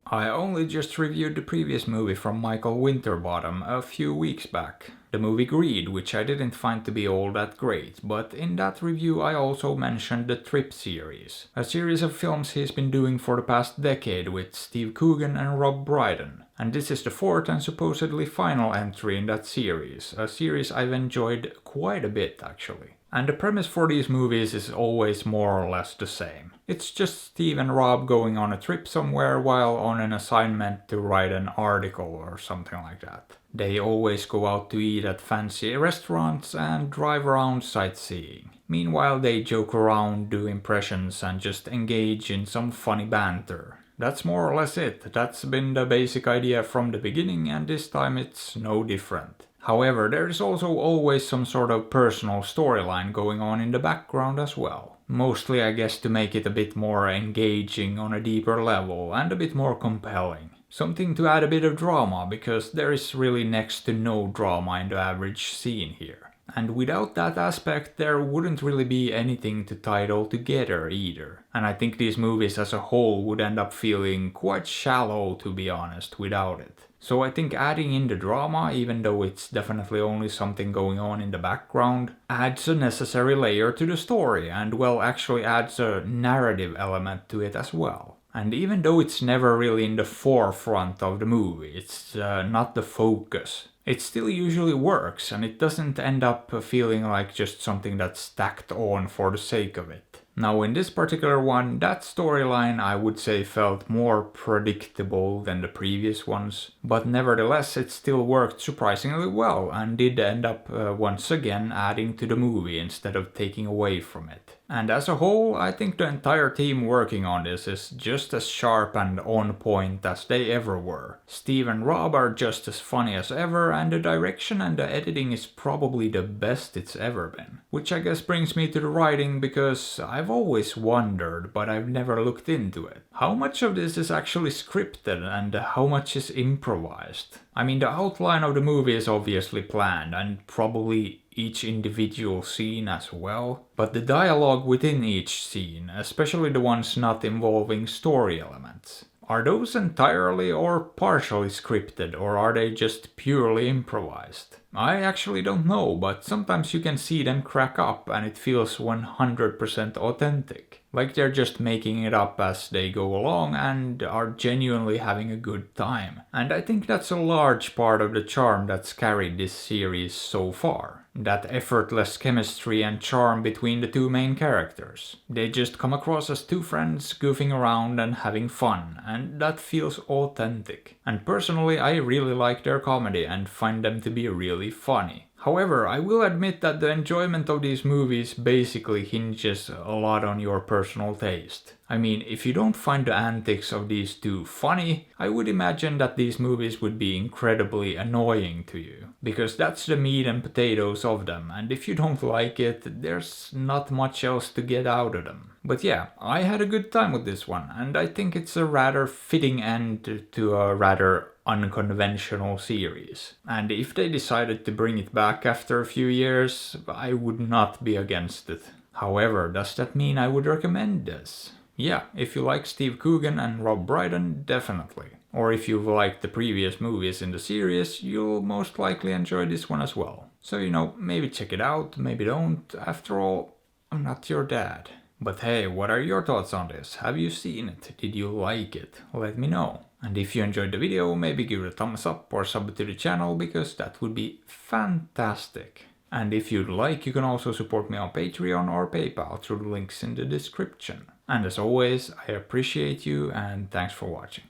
I only just reviewed the previous movie from Michael Winterbottom a few weeks back, the movie Greed, which I didn't find to be all that great, but in that review I also mentioned the Trip series, a series of films he's been doing for the past decade with Steve Coogan and Rob Brydon. And this is the fourth and supposedly final entry in that series, a series I've enjoyed quite a bit actually. And the premise for these movies is always more or less the same. It's just Steve and Rob going on a trip somewhere while on an assignment to write an article or something like that. They always go out to eat at fancy restaurants and drive around sightseeing. Meanwhile, they joke around, do impressions, and just engage in some funny banter. That's more or less it. That's been the basic idea from the beginning, and this time it's no different. However, there is also always some sort of personal storyline going on in the background as well. Mostly, I guess, to make it a bit more engaging on a deeper level and a bit more compelling. Something to add a bit of drama, because there is really next to no drama in the average scene here. And without that aspect, there wouldn't really be anything to tie it all together either. And I think these movies as a whole would end up feeling quite shallow, to be honest, without it. So I think adding in the drama, even though it's definitely only something going on in the background, adds a necessary layer to the story and, well, actually adds a narrative element to it as well. And even though it's never really in the forefront of the movie, it's not the focus, it still usually works and it doesn't end up feeling like just something that's stacked on for the sake of it. Now in this particular one, that storyline I would say felt more predictable than the previous ones, but nevertheless it still worked surprisingly well and did end up once again adding to the movie instead of taking away from it. And as a whole, I think the entire team working on this is just as sharp and on point as they ever were. Steve and Rob are just as funny as ever, and the direction and the editing is probably the best it's ever been. Which I guess brings me to the writing, because I've always wondered, but I've never looked into it. How much of this is actually scripted and how much is improvised? I mean, the outline of the movie is obviously planned, and probably each individual scene as well, but the dialogue within each scene, especially the ones not involving story elements, are those entirely or partially scripted, or are they just purely improvised? I actually don't know, but sometimes you can see them crack up and it feels 100% authentic. Like they're just making it up as they go along and are genuinely having a good time. And I think that's a large part of the charm that's carried this series so far. That effortless chemistry and charm between the two main characters. They just come across as two friends goofing around and having fun, and that feels authentic. And personally, I really like their comedy and find them to be really funny. However, I will admit that the enjoyment of these movies basically hinges a lot on your personal taste. I mean, if you don't find the antics of these two funny, I would imagine that these movies would be incredibly annoying to you. Because that's the meat and potatoes of them, and if you don't like it, there's not much else to get out of them. But yeah, I had a good time with this one, and I think it's a rather fitting end to a rather unconventional series. And if they decided to bring it back after a few years, I would not be against it. However, does that mean I would recommend this? Yeah, if you like Steve Coogan and Rob Brydon, definitely. Or if you've liked the previous movies in the series, you'll most likely enjoy this one as well. So, maybe check it out, maybe don't. After all, I'm not your dad. But hey, what are your thoughts on this? Have you seen it? Did you like it? Let me know. And if you enjoyed the video, maybe give it a thumbs up or sub to the channel, because that would be fantastic. And if you'd like, you can also support me on Patreon or PayPal through the links in the description. And as always, I appreciate you and thanks for watching.